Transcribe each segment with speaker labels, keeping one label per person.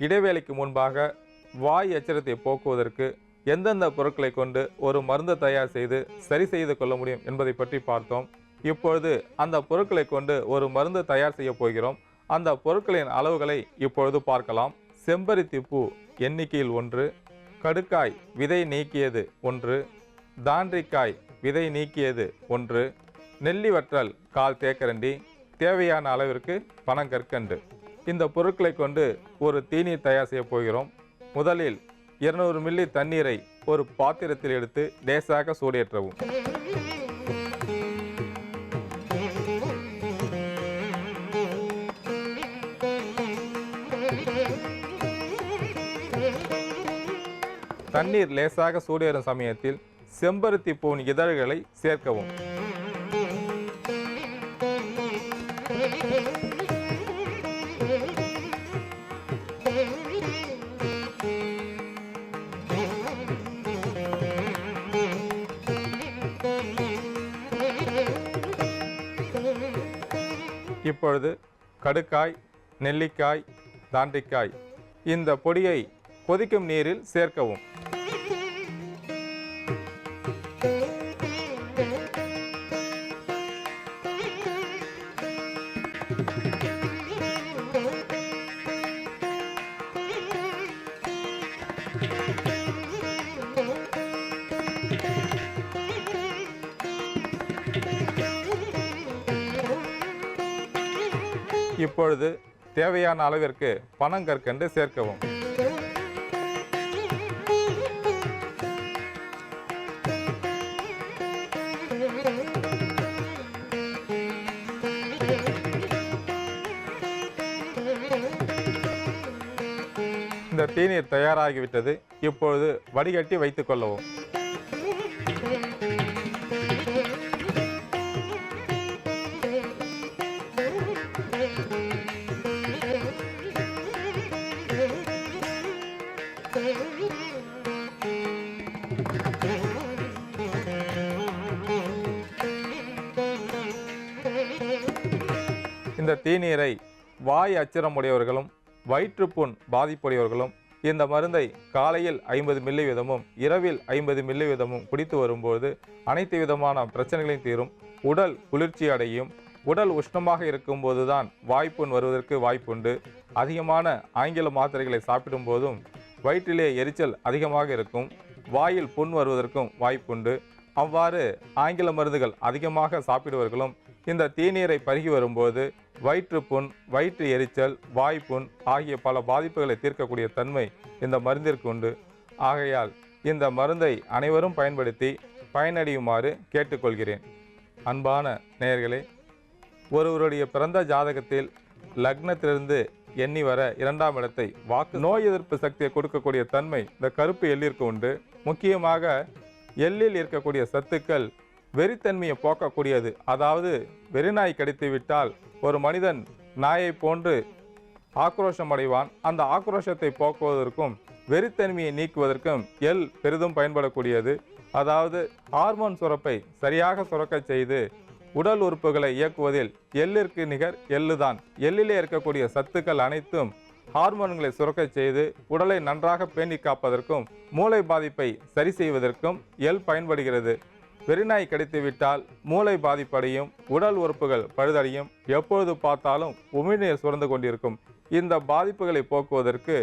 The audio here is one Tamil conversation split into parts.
Speaker 1: இடைவேளைக்கு முன்பாக வாய் எச்சரத்தை போக்குவதற்கு எந்தெந்த பொருட்களை கொண்டு ஒரு மருந்து தயார் செய்து சரி செய்து கொள்ள முடியும் என்பதை பற்றி பார்த்தோம். இப்பொழுது அந்த பொருட்களை கொண்டு ஒரு மருந்து தயார் செய்ய போகிறோம். அந்த பொருட்களின் அளவுகளை இப்பொழுது பார்க்கலாம். செம்பருத்தி பூ எண்ணிக்கையில் 1, கடுக்காய் விதை நீக்கியது 1, தாண்டிக்காய் விதை நீக்கியது 1, நெல்லி வற்றல் 1/4 தேக்கரண்டி, தேவையான அளவிற்கு பனங்கற்கண்டு. இந்த பொருட்களை கொண்டு ஒரு தீநீர் தயார் செய்ய போகிறோம். முதலில் 200 மில்லி தண்ணீரை ஒரு பாத்திரத்தில் எடுத்து லேசாக சூடேற்றவும். தண்ணீர் லேசாக சூடேறும் சமயத்தில் செம்பருத்தி பூவின் இதழ்களை சேர்க்கவும். இப்பொழுது கடுக்காய், நெல்லிக்காய், தாண்டிக்காய் இந்த பொடியை கொதிக்கும் நீரில் சேர்க்கவும். இப்பொழுது தேவையான அளவிற்கு பனங்கற்கண்டு சேர்க்கவும். இந்த தீநீர் தயாராகிவிட்டது. இப்பொழுது வடிகட்டி வைத்துக் கொள்ளவும். இந்த தீநீரை வாய் அச்சிரம் உடையவர்களும் வயிற்றுப்புண் பாதிப்புடையவர்களும் இந்த மருந்தை காலையில் 50 மில்லி வீதமும் இரவில் 50 மில்லி வீதமும் குடித்து வரும்போது அனைத்து விதமான பிரச்சனைகளையும் தீரும். உடல் குளிர்ச்சி அடையும். உடல் உஷ்ணமாக இருக்கும்போது தான் வாய்ப்புண் வருவதற்கு வாய்ப்புண்டு. அதிகமான ஆங்கில மாத்திரைகளை சாப்பிடும் போதும் வயிற்றிலே எரிச்சல் அதிகமாக இருக்கும். வாயில் புண் வருவதற்கும் வாய்ப்புண்டு. அவ்வாறு ஆங்கில மருந்துகள் அதிகமாக சாப்பிடுவர்களும் இந்த தீநீரை பருகி வரும்போது வயிற்றுப்புண், வயிற்று எரிச்சல், வாய்ப்புண் ஆகிய பல பாதிப்புகளை தீர்க்கக்கூடிய தன்மை இந்த மருந்திற்கு உண்டு. ஆகையால் இந்த மருந்தை அனைவரும் பயன்படுத்தி பயனடையுமாறு கேட்டுக்கொள்கிறேன். அன்பான நேயர்களே, ஒருவருடைய பிறந்த ஜாதகத்தில் லக்னத்திலிருந்து எண்ணி வர 2ஆம் இடத்தை வாக்கு நோய் எதிர்ப்பு சக்தியை கொடுக்கக்கூடிய தன்மை இந்த கருப்பு எள்ளிற்கு உண்டு. முக்கியமாக எள்ளில் இருக்கக்கூடிய சத்துக்கள் வெறித்தன்மையை போக்கக்கூடியது. அதாவது வெறிநாய் கடித்து விட்டால் ஒரு மனிதன் நாயை போன்று ஆக்ரோஷம் அடைவான். அந்த ஆக்ரோஷத்தை போக்குவதற்கும் வெறித்தன்மையை நீக்குவதற்கும் எள் பெரிதும் பயன்படக்கூடியது. அதாவது ஹார்மோன் சுரப்பை சரியாக சுரக்க செய்து உடல் உறுப்புகளை இயக்குவதில் எள்ளிற்கு நிகர் எள்ளுதான். எள்ளிலே இருக்கக்கூடிய சத்துக்கள் அனைத்தும் ஹார்மோன்களை சுரக்க செய்து உடலை நன்றாக பேணி காப்பதற்கும் மூளை பாதிப்பை சரி செய்வதற்கும் எள் பயன்படுகிறது. வெறிநாய் கடித்துவிட்டால் மூளை பாதிப்படையும், உடல் உறுப்புகள் பழுதடையும், எப்பொழுது பார்த்தாலும் உமிழ்நீர் சுரந்து கொண்டிருக்கும். இந்த பாதிப்புகளை போக்குவதற்கு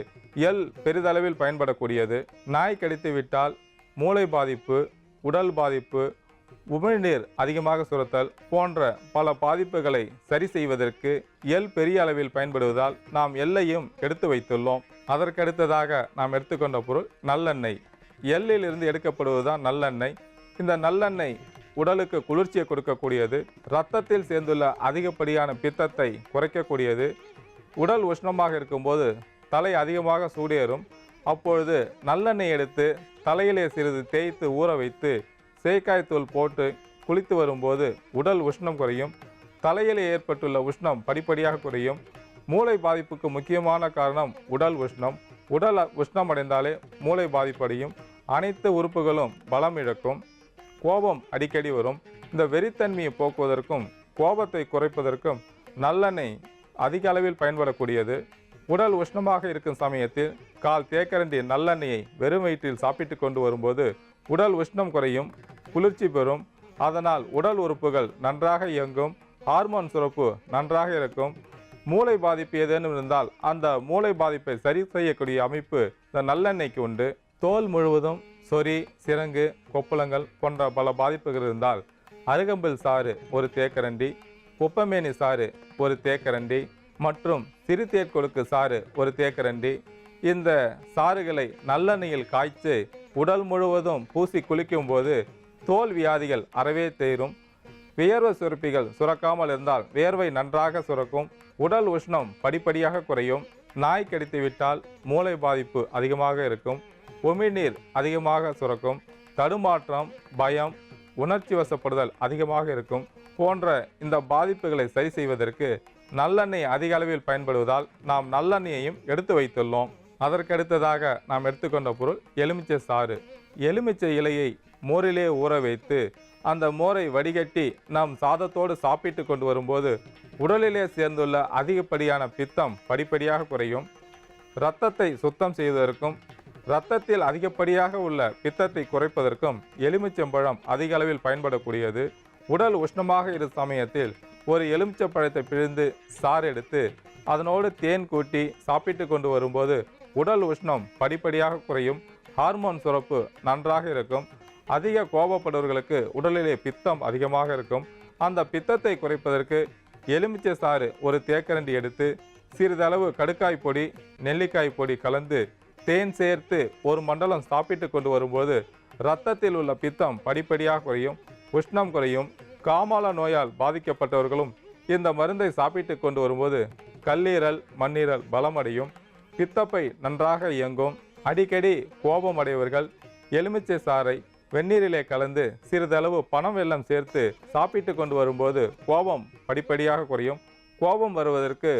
Speaker 1: எள் பெரிதளவில் பயன்படக்கூடியது. நாய் கடித்துவிட்டால் மூளை பாதிப்பு, உடல் பாதிப்பு, உமிழ்நீர் அதிகமாக சுரத்தல் போன்ற பல பாதிப்புகளை சரி செய்வதற்கு எள் பெரிய அளவில் பயன்படுவதால் நாம் எள்ளையும் எடுத்து வைத்துள்ளோம். அதற்கடுத்ததாக நாம் எடுத்துக்கொண்ட பொருள் நல்லெண்ணெய். எள்ளில் இருந்து எடுக்கப்படுவதுதான் நல்லெண்ணெய். இந்த நல்லெண்ணெய் உடலுக்கு குளிர்ச்சியை கொடுக்கக்கூடியது. இரத்தத்தில் சேர்ந்துள்ள அதிகப்படியான பித்தத்தை குறைக்கக்கூடியது. உடல் உஷ்ணமாக இருக்கும்போது தலை அதிகமாக சூடேறும். அப்பொழுது நல்லெண்ணெய் எடுத்து தலையிலே சிறிது தேய்த்து ஊற வைத்து சேக்காய்த்தூள் போட்டு குளித்து வரும்போது உடல் உஷ்ணம் குறையும். தலையிலே ஏற்பட்டுள்ள உஷ்ணம் படிப்படியாக குறையும். மூளை பாதிப்புக்கு முக்கியமான காரணம் உடல் உஷ்ணம். உடல் உஷ்ணம் அடைந்தாலே மூளை பாதிப்படையும். அனைத்து உறுப்புகளும் பலம் இழக்கும். கோபம் அடிக்கடி வரும். இந்த வெறித்தன்மையை போக்குவதற்கும் கோபத்தை குறைப்பதற்கும் நல்லெண்ணெய் அதிக அளவில் பயன்படக்கூடியது. உடல் உஷ்ணமாக இருக்கும் சமயத்தில் கால் தேக்கரண்டி நல்லெண்ணெயை வெறும் வயிற்றில் சாப்பிட்டு கொண்டு வரும்போது உடல் உஷ்ணம் குறையும், குளிர்ச்சி பெறும். அதனால் உடல் உறுப்புகள் நன்றாக இயங்கும், ஹார்மோன் சுரப்பு நன்றாக இருக்கும். மூளை பாதிப்பு ஏதேனும் இருந்தால் அந்த மூளை பாதிப்பை சரி செய்யக்கூடிய அமைப்பு இந்த நல்லெண்ணெய்க்கு உண்டு. தோல் முழுவதும் சொறி, சிரங்கு, கொப்பளங்கள் போன்ற பல பாதிப்புகள் இருந்தால் அருகம்பில் சாறு ஒரு தேக்கரண்டி, குப்பமேனி சாறு ஒரு தேக்கரண்டி மற்றும் சிறுதேற்கொழுக்கு சாறு ஒரு தேக்கரண்டி, இந்த சாறுகளை நல்லெண்ணெயில் காய்ச்சி உடல் முழுவதும் பூசி குளிக்கும் போது தோல் வியாதிகள் அறவே தேரும். வியர்வை சுரப்பிகள் சுரக்காமல் இருந்தால் வியர்வை நன்றாக சுரக்கும், உடல் உஷ்ணம் படிப்படியாக குறையும். நாய் கடித்து விட்டால் மூளை பாதிப்பு அதிகமாக இருக்கும், உமிழ்நீர் அதிகமாக சுரக்கும், தடுமாற்றம், பயம், உணர்ச்சி வசப்படுதல் அதிகமாக இருக்கும். போன்ற இந்த பாதிப்புகளை சரி செய்வதற்கு நல்லெண்ணெய் அதிக அளவில் பயன்படுவதால் நாம் நல்லெண்ணெயையும் எடுத்து வைத்துள்ளோம். அதற்கடுத்ததாக நாம் எடுத்துக்கொண்ட பொருள் எலுமிச்சை சாறு. எலுமிச்சை இலையை மோரிலே ஊற வைத்து அந்த மோரை வடிகட்டி நாம் சாதத்தோடு சாப்பிட்டு கொண்டு வரும்போது உடலிலே சேர்ந்துள்ள அதிகப்படியான பித்தம் படிப்படியாக குறையும். இரத்தத்தை சுத்தம் செய்வதற்கும் இரத்தத்தில் அதிகப்படியாக உள்ள பித்தத்தை குறைப்பதற்கும் எலுமிச்சம்பழம் அதிக அளவில் பயன்படக்கூடியது. உடல் உஷ்ணமாக இருக்கும் சமயத்தில் ஒரு எலுமிச்சம்பழத்தை பிழிந்து சாறு எடுத்து அதனோடு தேன் கூட்டி சாப்பிட்டு கொண்டு வரும்போது உடல் உஷ்ணம் படிப்படியாக குறையும், ஹார்மோன் சுரப்பு நன்றாக இருக்கும். அதிக கோபப்படுவர்களுக்கு உடலிலே பித்தம் அதிகமாக இருக்கும். அந்த பித்தத்தை குறைப்பதற்கு எலுமிச்சை சாறு ஒரு தேக்கரண்டி எடுத்து சிறிதளவு கடுக்காய் பொடி, நெல்லிக்காய் பொடி கலந்து தேன் சேர்த்து ஒரு மண்டலம் சாப்பிட்டு கொண்டு வரும்போது இரத்தத்தில் உள்ள பித்தம் படிப்படியாக குறையும், உஷ்ணம் குறையும். காமால நோயால் பாதிக்கப்பட்டவர்களும் இந்த மருந்தை சாப்பிட்டு கொண்டு வரும்போது கல்லீரல், மண்ணீரல் பலமடையும், பித்தப்பை நன்றாக இயங்கும். அடிக்கடி கோபம் அடையவர்கள் எலுமிச்சை சாறை வெந்நீரிலே கலந்து சிறிதளவு பனம் வெல்லம் சேர்த்து சாப்பிட்டு கொண்டு வரும்போது கோபம் படிப்படியாக குறையும். கோபம் வருவதற்கு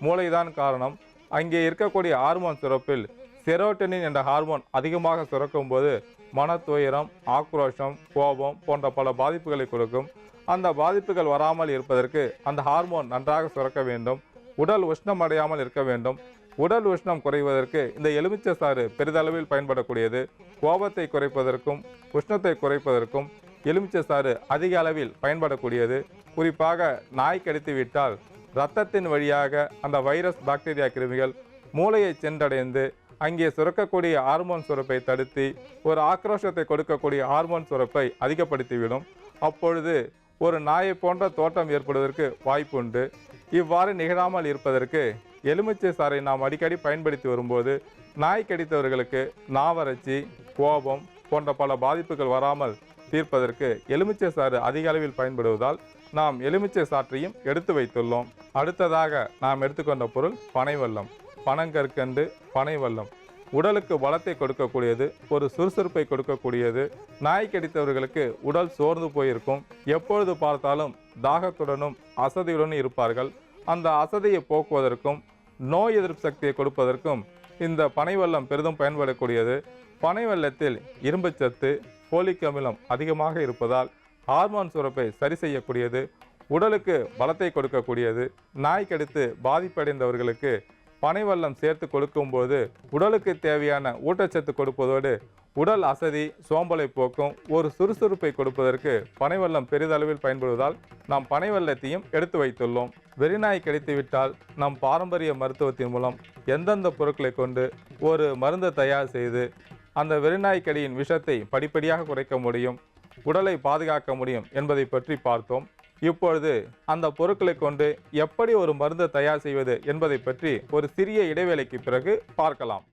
Speaker 1: மூளைதான் காரணம். அங்கே இருக்கக்கூடிய ஹார்மோன் சுரப்பில் செரோட்டனின் என்ற ஹார்மோன் அதிகமாக சுரக்கும் போது மனத்துயரம், ஆக்ரோஷம், கோபம் போன்ற பல பாதிப்புகளை கொடுக்கும். அந்த பாதிப்புகள் வராமல் இருப்பதற்கு அந்த ஹார்மோன் நன்றாக சுரக்க வேண்டும், உடல் உஷ்ணம் அடையாமல் இருக்க வேண்டும். உடல் உஷ்ணம் குறைவதற்கு இந்த எலுமிச்சை சாறு பெரிதளவில் பயன்படக்கூடியது. கோபத்தை குறைப்பதற்கும் உஷ்ணத்தை குறைப்பதற்கும் எலுமிச்சை சாறு அதிக அளவில் பயன்படக்கூடியது. குறிப்பாக நாய் கடித்து விட்டால் இரத்தத்தின் வழியாக அந்த வைரஸ், பாக்டீரியா, கிருமிகள் மூளையை சென்றடைந்து அங்கே சுரக்கக்கூடிய ஹார்மோன் சுரப்பை தடுத்து ஒரு ஆக்ரோஷத்தை கொடுக்கக்கூடிய ஹார்மோன் சுரப்பை அதிகப்படுத்திவிடும். அப்பொழுது ஒரு நாயை போன்ற தோற்றம் ஏற்படுவதற்கு வாய்ப்பு உண்டு. இவ்வாறு நிகழாமல் இருப்பதற்கு எலுமிச்சை சாறை நாம் அடிக்கடி பயன்படுத்தி வரும்போது நாய் கடித்தவர்களுக்கு நாவறட்சி, கோபம் போன்ற பல பாதிப்புகள் வராமல் தீர்ப்பதற்கு எலுமிச்சை சாறு அதிக அளவில் பயன்படுவதால் நாம் எலுமிச்சை சாற்றையும் எடுத்து வைத்துள்ளோம். அடுத்ததாக நாம் எடுத்துக்கொண்ட பொருள் பனைவெல்லம். பனங்கற்கண்டு, பனைவெல்லம் உடலுக்கு பலத்தை கொடுக்கக்கூடியது, ஒரு சுறுசுறுப்பை கொடுக்கக்கூடியது. நாய் கடித்தவர்களுக்கு உடல் சோர்ந்து போயிருக்கும், எப்பொழுது பார்த்தாலும் தாகத்துடனும் அசதியுடனும் இருப்பார்கள். அந்த அசதியை போக்குவதற்கும் நோய் எதிர்ப்பு சக்தியை கொடுப்பதற்கும் இந்த பனைவெல்லம் பெரிதும் பயன்படக்கூடியது. பனைவெல்லத்தில் இரும்புச்சத்து, போலிக் அமிலம் அதிகமாக இருப்பதால் ஹார்மோன் சுரப்பை சரி செய்யக்கூடியது, உடலுக்கு பலத்தை கொடுக்கக்கூடியது. நாய் கடித்து பாதிப்படைந்தவர்களுக்கு பனைவெல்லம் சேர்த்து கொடுக்கும்போது உடலுக்கு தேவையான ஊட்டச்சத்து கொடுப்பதோடு உடல் அசதி, சோம்பலை போக்கும், ஒரு சுறுசுறுப்பை கொடுப்பதற்கு பனைவெல்லம் பெரிதளவில் பயன்படுவதால் நாம் பனைவெல்லத்தையும் எடுத்து வைத்துள்ளோம். வெறிநாய் கடித்துவிட்டால் நம் பாரம்பரிய மருத்துவத்தின் மூலம் எந்தெந்த பொருட்களை கொண்டு ஒரு மருந்து தயார் செய்து அந்த வெறிநாய் கடியின் விஷத்தை படிப்படியாக குறைக்க முடியும், உடலை பாதுகாக்க முடியும் என்பதை பற்றி பார்த்தோம். இப்பொழுது அந்த பொருட்களை கொண்டு எப்படி ஒரு மருந்து தயார் செய்வது என்பதை பற்றி ஒரு சிறிய இடைவேளைக்கு பிறகு பார்க்கலாம்.